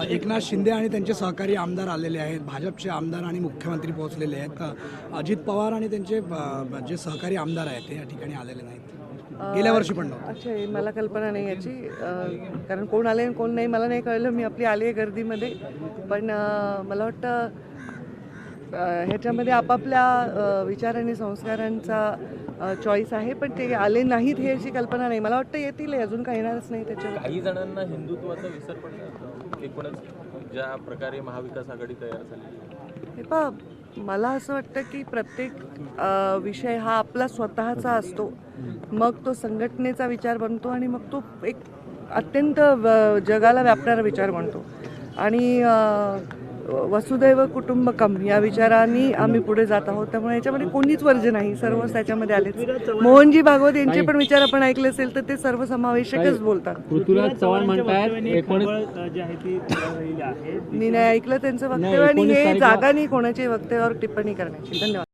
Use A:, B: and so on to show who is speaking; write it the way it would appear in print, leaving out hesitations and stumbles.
A: एकनाथ शिंदे आणि त्यांचे सहकारी आमदार आलेले आहेत, भाजपचे आमदार आणि मुख्यमंत्री पोहोचलेले आहेत. अजित पवार आणि त्यांचे जे सहकारी आमदार आहेत ते या ठिकाणी आलेले नाहीत, गेल्या वर्षी पण नव्हते.
B: अच्छा, मला कल्पना नाही याची, कारण कोण आले कोण नाही मला नाही कळलं. मी आपली आली आहे गर्दीमध्ये, पण मला वाटतं ह्याच्यामध्ये आपापल्या विचार आणि संस्कारांचा चॉईस आहे, पण ते आले नाहीत हे याची कल्पना नाही. मला वाटतं येतील, अजून काही येणारच नाही त्याच्यावर.
C: काही जणांना हिंदुत्वाचा विसर पडला एकूणच ज्या प्रकारे महाविकास आघाडी तयार झाली.
B: हे पहा, मला असं वाटतं की प्रत्येक विषय हा आपला स्वतःचा असतो, मग तो संघटनेचा विचार बनतो आणि मग तो एक अत्यंत जगाला व्यापणारा विचार बनतो. आणि वसुदैव कुटुंबकम या विचारांनी आम्ही पुढे जात आहोत. त्यामुळे याच्यामध्ये कोणीच वर्ज नाही, सर्वच त्याच्यामध्ये आलेच. मोहनजी भागवत यांचे पण विचार आपण ऐकले असेल तर ते सर्व समावेशकच बोलतात.
D: पृथ्वीराज चव्हाण म्हणतात
B: मी नाही ऐकलं त्यांचं वक्तव्य, आणि हे जागा नाही कोणाच्या वक्तव्यावर टिप्पणी करण्याची. धन्यवाद.